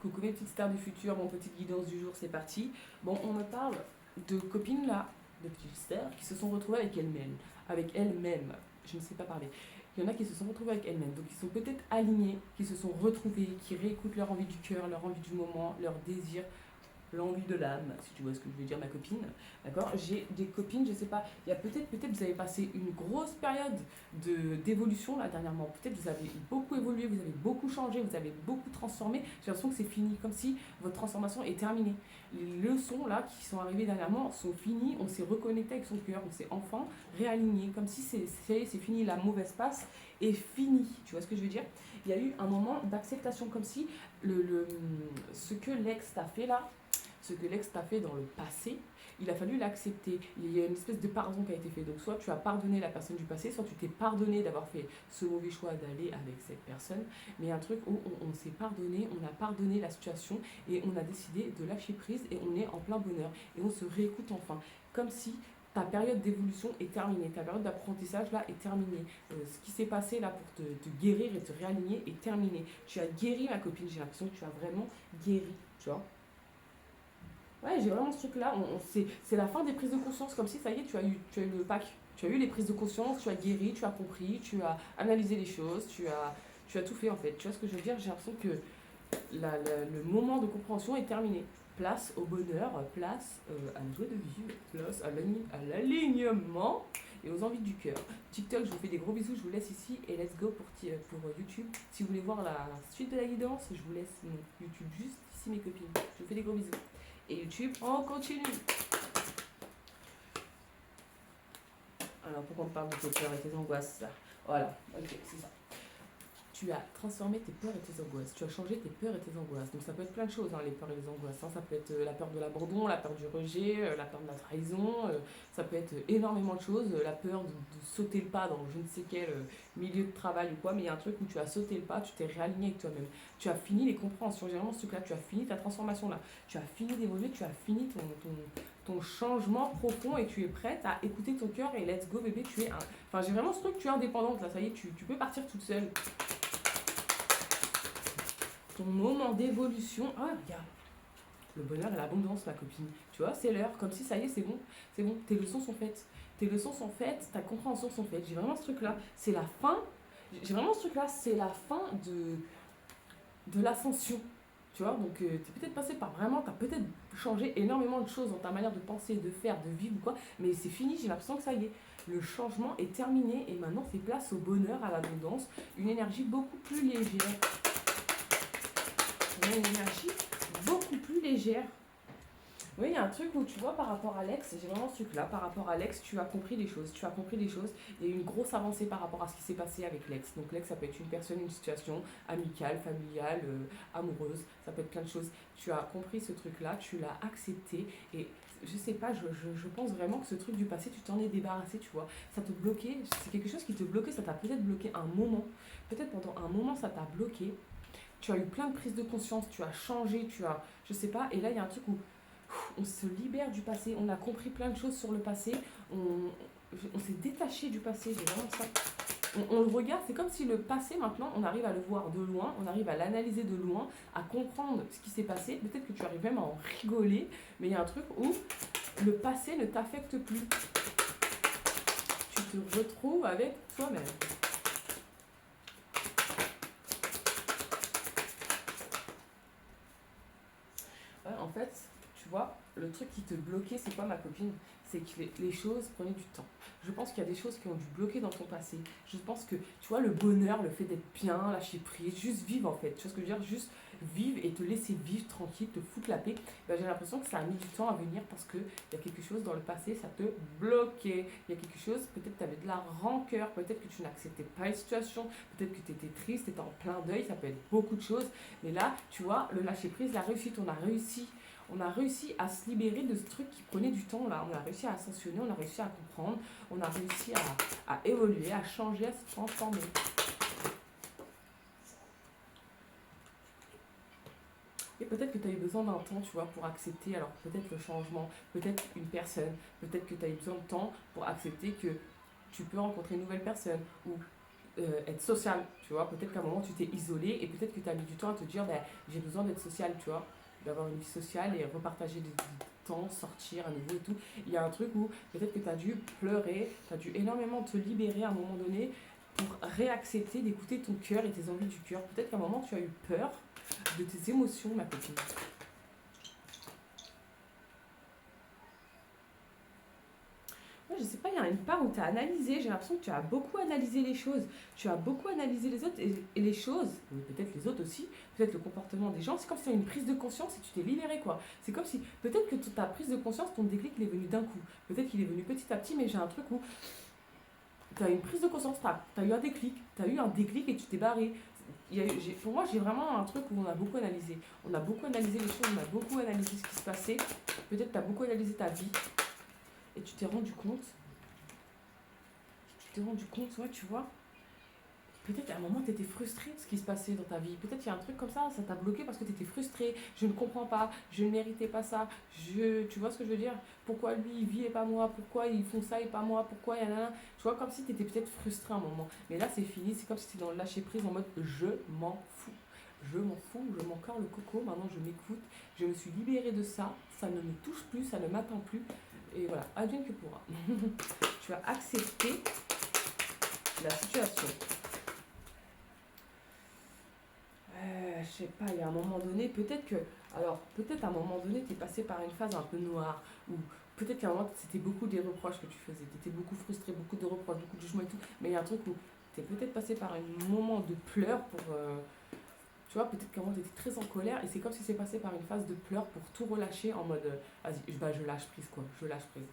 Coucou mes petites stars du futur, mon petite guidance du jour, c'est parti. Bon, on me parle de copines là, de petites stars, qui se sont retrouvées avec elles-mêmes. Avec elles-mêmes, je ne sais pas parler. Il y en a qui se sont retrouvées avec elles-mêmes, donc ils sont peut-être alignés, qui se sont retrouvés, qui réécoutent leur envie du cœur, leur envie du moment, leur désir, l'envie de l'âme, si tu vois ce que je veux dire, ma copine. D'accord. J'ai des copines, je sais pas, il y a peut-être vous avez passé une grosse période d'évolution là dernièrement. Peut-être vous avez beaucoup évolué, vous avez beaucoup changé, vous avez beaucoup transformé. J'ai l'impression que c'est fini, comme si votre transformation est terminée. Les leçons là qui sont arrivées dernièrement sont finies, on s'est reconnecté avec son cœur, on s'est enfin réaligné, comme si c'est fini, la mauvaise passe est finie. Tu vois ce que je veux dire? Il y a eu un moment d'acceptation, comme si ce que l'ex t'a fait là, ce que l'ex t'a fait dans le passé, il a fallu l'accepter. Il y a une espèce de pardon qui a été fait. Donc soit tu as pardonné la personne du passé, soit tu t'es pardonné d'avoir fait ce mauvais choix d'aller avec cette personne. Mais il y a un truc où on s'est pardonné, on a pardonné la situation et on a décidé de lâcher prise et on est en plein bonheur. Et on se réécoute enfin. Comme si ta période d'évolution est terminée, ta période d'apprentissage là est terminée. Ce qui s'est passé là pour te guérir et te réaligner est terminé. Tu as guéri ma copine, j'ai l'impression que tu as vraiment guéri, tu vois. Ouais, j'ai vraiment ce truc-là. C'est la fin des prises de conscience, comme si ça y est, tu as eu le pack. Tu as eu les prises de conscience, tu as guéri, tu as compris, tu as analysé les choses, tu as tout fait en fait. Tu vois ce que je veux dire? J'ai l'impression que le moment de compréhension est terminé. Place au bonheur, place à la joie de vivre, place à l'alignement et aux envies du cœur. TikTok, je vous fais des gros bisous, je vous laisse ici et let's go pour YouTube. Si vous voulez voir la suite de la guidance, je vous laisse mon YouTube juste ici mes copines. Je vous fais des gros bisous. Et YouTube, on continue. Alors pourquoi on parle de tes peurs et tes angoisses? Voilà, ok, c'est ça. Tu as transformé tes peurs et tes angoisses. Tu as changé tes peurs et tes angoisses. Donc ça peut être plein de choses, hein, les peurs et les angoisses. Hein. Ça peut être la peur de l'abandon, la peur du rejet, la peur de la trahison. Ça peut être énormément de choses. La peur de sauter le pas dans je ne sais quel milieu de travail ou quoi. Mais il y a un truc où tu as sauté le pas, tu t'es réaligné avec toi-même. Tu as fini les compréhensions. J'ai vraiment ce truc-là. Tu as fini ta transformation là. Tu as fini d'évoluer. Tu as fini ton changement profond et tu es prête à écouter ton cœur et let's go bébé. Tu es un... Enfin j'ai vraiment ce truc, tu es indépendante là. Ça y est, tu peux partir toute seule. Ton moment d'évolution. Ah, regarde. Le bonheur et l'abondance, ma copine. Tu vois, c'est l'heure. Comme si ça y est, c'est bon. C'est bon. Tes leçons sont faites. Tes leçons sont faites. Ta compréhension sont faites. J'ai vraiment ce truc-là. C'est la fin. J'ai vraiment ce truc-là. C'est la fin de l'ascension. Tu vois, donc tu es peut-être passé par vraiment, tu as peut-être changé énormément de choses dans ta manière de penser, de faire, de vivre ou quoi, mais c'est fini, j'ai l'impression que ça y est. Le changement est terminé et maintenant c'est place au bonheur, à l'abondance, une énergie beaucoup plus légère. On a une énergie beaucoup plus légère. Oui, il y a un truc où tu vois par rapport à l'ex, j'ai vraiment ce truc-là, par rapport à l'ex, tu as compris des choses, tu as compris des choses, il y a eu une grosse avancée par rapport à ce qui s'est passé avec l'ex. Donc l'ex, ça peut être une personne, une situation amicale, familiale, amoureuse, ça peut être plein de choses. Tu as compris ce truc-là, tu l'as accepté et je sais pas, je pense vraiment que ce truc du passé, tu t'en es débarrassé, tu vois. Ça te bloquait, c'est quelque chose qui te bloquait, ça t'a peut-être bloqué un moment, peut-être pendant un moment ça t'a bloqué. Tu as eu plein de prises de conscience, tu as changé, tu as, je sais pas, et là il y a un truc où on se libère du passé, on a compris plein de choses sur le passé, on s'est détaché du passé, j'ai vraiment ça. On le regarde, c'est comme si le passé maintenant, on arrive à le voir de loin, on arrive à l'analyser de loin, à comprendre ce qui s'est passé. Peut-être que tu arrives même à en rigoler, mais il y a un truc où le passé ne t'affecte plus. Tu te retrouves avec toi-même. Ouais, en fait, tu vois, le truc qui te bloquait, c'est quoi ma copine? C'est que les choses prenaient du temps. Je pense qu'il y a des choses qui ont dû bloquer dans ton passé. Je pense que, tu vois, le bonheur, le fait d'être bien, lâcher prise, juste vivre en fait. Tu vois ce que je veux dire? Juste vivre et te laisser vivre tranquille, te foutre la paix. Ben, j'ai l'impression que ça a mis du temps à venir parce qu'il y a quelque chose dans le passé, ça te bloquait. Il y a quelque chose, peut-être que tu avais de la rancœur, peut-être que tu n'acceptais pas une situation, peut-être que tu étais triste, tu étais en plein deuil, ça peut être beaucoup de choses. Mais là, tu vois, le lâcher prise, la réussite, on a réussi à se libérer de ce truc qui prenait du temps là. On a réussi à ascensionner, on a réussi à comprendre, on a réussi à évoluer, à changer, à se transformer. Et peut-être que tu as eu besoin d'un temps, tu vois, pour accepter, alors peut-être le changement, peut-être une personne, peut-être que tu as eu besoin de temps pour accepter que tu peux rencontrer une nouvelle personne, ou être social, tu vois. Peut-être qu'à un moment, tu t'es isolé et peut-être que tu as mis du temps à te dire, ben, j'ai besoin d'être social, tu vois. D'avoir une vie sociale et repartager des temps, sortir à nouveau et tout. Il y a un truc où peut-être que tu as dû pleurer, tu as dû énormément te libérer à un moment donné pour réaccepter d'écouter ton cœur et tes envies du cœur. Peut-être qu'à un moment, tu as eu peur de tes émotions, ma copine. Moi, je sais pas, il y a une part où tu as analysé, j'ai l'impression que tu as beaucoup analysé les choses, tu as beaucoup analysé les autres et les choses, mais peut-être les autres aussi, peut-être le comportement des gens, c'est comme si tu as une prise de conscience et tu t'es libéré quoi. C'est comme si, peut-être que ta prise de conscience, ton déclic, il est venu d'un coup, peut-être qu'il est venu petit à petit, mais j'ai un truc où tu as une prise de conscience, tu as eu un déclic et tu t'es barré. Pour moi, j'ai vraiment un truc où on a beaucoup analysé. On a beaucoup analysé les choses, on a beaucoup analysé ce qui se passait. Peut-être tu as beaucoup analysé ta vie et tu t'es rendu compte ouais, tu vois, peut-être à un moment tu étais frustré de ce qui se passait dans ta vie. Peut-être il y a un truc comme ça t'a bloqué parce que tu étais frustré. Je ne comprends pas, je ne méritais pas ça. Tu vois ce que je veux dire? Pourquoi lui il vit et pas moi? Pourquoi ils font ça et pas moi? Pourquoi il y en a un? Tu vois, comme si tu étais peut-être frustré un moment. Mais là c'est fini, c'est comme si tu étais dans le lâcher prise en mode je m'en fous. Je m'en fous, je m'en corps le coco, maintenant je m'écoute, je me suis libérée de ça, ça ne me touche plus, ça ne m'atteint plus. Et voilà, advienne que pourra. Tu as accepté la situation. Je sais pas, il y a un moment donné, peut-être que. Alors, peut-être à un moment donné, tu es passé par une phase un peu noire, ou peut-être qu'à un moment, c'était beaucoup des reproches que tu faisais. Tu étais beaucoup frustré, beaucoup de reproches, beaucoup de jugements et tout. Mais il y a un truc où tu es peut-être passé par un moment de pleurs pour. Tu vois, peut-être qu'à un moment, tu étais très en colère, et c'est comme si c'est passé par une phase de pleurs pour tout relâcher en mode. Vas-y, bah, je lâche prise, quoi. Je lâche prise.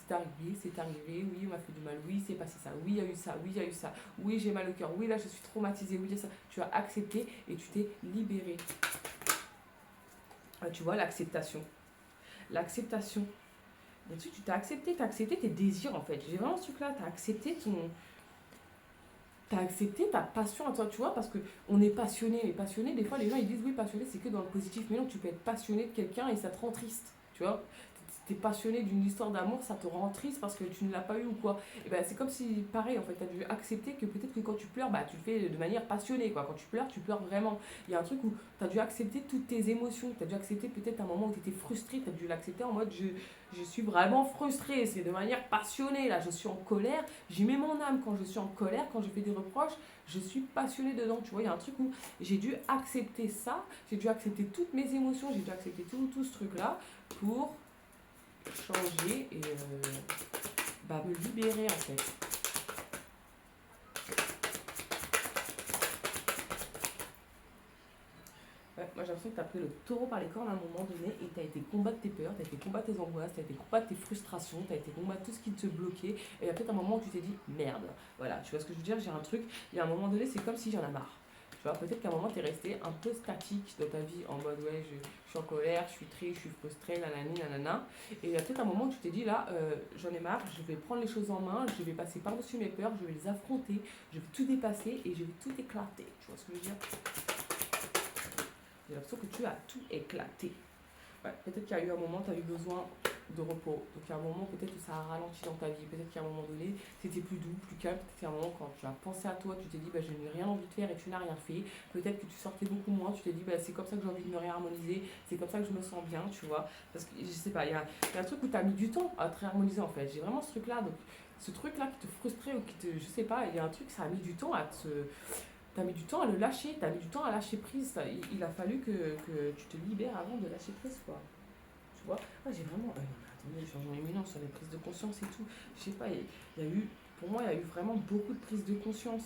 C'est arrivé, oui, on m'a fait du mal, oui, c'est passé ça, oui, il y a eu ça, oui, il y a eu ça, oui, j'ai mal au cœur, oui, là, je suis traumatisée, oui, il y a ça. Tu as accepté et tu t'es libéré. Tu vois, l'acceptation. L'acceptation. Là-dessus, tu t'as accepté tes désirs, en fait. J'ai vraiment ce truc-là, t'as accepté ton... T'as accepté ta passion à toi, tu vois, parce que on est passionné, mais passionné, des fois, les gens, ils disent, oui, passionné, c'est que dans le positif, mais non, tu peux être passionné de quelqu'un et ça te rend triste, tu vois. T'es passionné d'une histoire d'amour, ça te rend triste parce que tu ne l'as pas eu ou quoi. Et ben c'est comme si, pareil, en fait, tu as dû accepter que peut-être que quand tu pleures, bah tu le fais de manière passionnée, quoi. Quand tu pleures vraiment. Il y a un truc où tu as dû accepter toutes tes émotions, tu as dû accepter peut-être un moment où tu étais frustré, tu as dû l'accepter en mode je suis vraiment frustré, c'est de manière passionnée, là, je suis en colère, j'y mets mon âme quand je suis en colère, quand je fais des reproches, je suis passionné dedans, tu vois, il y a un truc où j'ai dû accepter ça, j'ai dû accepter toutes mes émotions, j'ai dû accepter tout ce truc-là pour changer et me libérer en fait. Ouais, moi j'ai l'impression que tu as pris le taureau par les cornes à un moment donné et tu as été combattre tes peurs, tu as été combattre tes angoisses, tu as été combattre tes frustrations, tu as été combattre tout ce qui te bloquait et il y a peut-être un moment où tu t'es dit merde. Voilà, tu vois ce que je veux dire, j'ai un truc, il y a un moment donné c'est comme si j'en ai marre. Tu vois, peut-être qu'à un moment, tu es resté un peu statique dans ta vie, en mode ouais, je suis en colère, je suis triste, je suis frustrée, nanani, nanana. Et il y a peut-être un moment où tu t'es dit là, j'en ai marre, je vais prendre les choses en main, je vais passer par-dessus mes peurs, je vais les affronter, je vais tout dépasser et je vais tout éclater. Tu vois ce que je veux dire? J'ai l'impression que tu as tout éclaté. Ouais, peut-être qu'il y a eu un moment, tu as eu besoin de repos. Donc il y a un moment peut-être que ça a ralenti dans ta vie. Peut-être qu'à un moment donné, c'était plus doux, plus calme. Peut-être qu'il y a un moment quand tu as pensé à toi, tu t'es dit je n'ai rien envie de faire et tu n'as rien fait. Peut-être que tu sortais beaucoup moins, tu t'es dit c'est comme ça que j'ai envie de me réharmoniser, c'est comme ça que je me sens bien, tu vois. Parce que je sais pas, il y a un truc où tu as mis du temps à te réharmoniser en fait. J'ai vraiment ce truc-là. Donc ce truc-là qui te frustrait ou qui te. Je sais pas, il y a un truc, ça a mis du temps à te. T'as mis du temps à le lâcher, t'as mis du temps à lâcher prise. Il a fallu que tu te libères avant de lâcher prise, quoi. Tu vois? J'ai vraiment. Attendez, je suis en éminence sur les prises de conscience et tout. Je sais pas, il y a eu. Pour moi, il y a eu vraiment beaucoup de prises de conscience.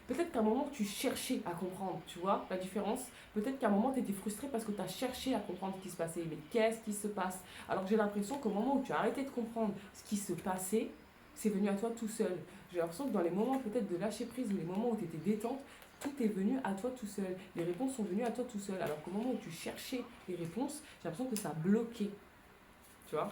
Peut-être qu'à un moment, tu cherchais à comprendre, tu vois, la différence. Peut-être qu'à un moment, tu étais frustré parce que tu as cherché à comprendre ce qui se passait. Mais qu'est-ce qui se passe? Alors que j'ai l'impression qu'au moment où tu as arrêté de comprendre ce qui se passait, c'est venu à toi tout seul. J'ai l'impression que dans les moments peut-être de lâcher prise ou les moments où tu étais détente, tout est venu à toi tout seul. Les réponses sont venues à toi tout seul. Alors qu'au moment où tu cherchais les réponses, j'ai l'impression que ça a bloqué. Tu vois?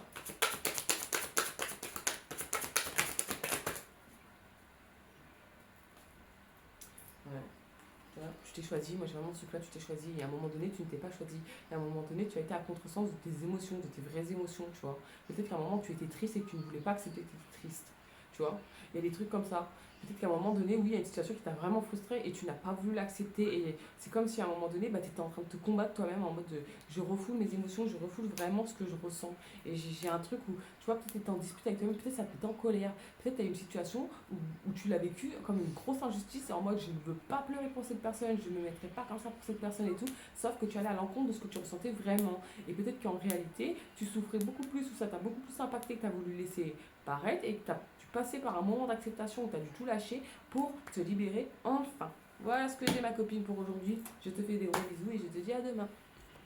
Ouais. Tu t'es choisi, moi j'ai vraiment ce truc-là, tu t'es choisi, et à un moment donné, tu ne t'es pas choisi. Et à un moment donné, tu as été à contresens de tes émotions, de tes vraies émotions, tu vois. Peut-être qu'à un moment, tu étais triste et que tu ne voulais pas accepter que tu étais triste, tu vois. Il y a des trucs comme ça. peut-être qu'à un moment donné, oui, il y a une situation qui t'a vraiment frustré et tu n'as pas voulu l'accepter. Et c'est comme si à un moment donné, bah, tu étais en train de te combattre toi-même en mode de, je refoule mes émotions, je refoule vraiment ce que je ressens. Et j'ai un truc où, tu vois, peut-être tu en dispute avec toi-même, peut-être ça te met en colère, peut-être tu as une situation où tu l'as vécu comme une grosse injustice et en mode je ne veux pas pleurer pour cette personne, je ne me mettrai pas comme ça pour cette personne et tout, sauf que tu allais à l'encontre de ce que tu ressentais vraiment. Et peut-être qu'en réalité, tu souffrais beaucoup plus ou ça t'a beaucoup plus impacté que tu as voulu laisser paraître et que tu passais par un moment d'acceptation où tu as dû tout lâcher pour te libérer enfin. Voilà ce que j'ai ma copine pour aujourd'hui. Je te fais des gros bisous et je te dis à demain.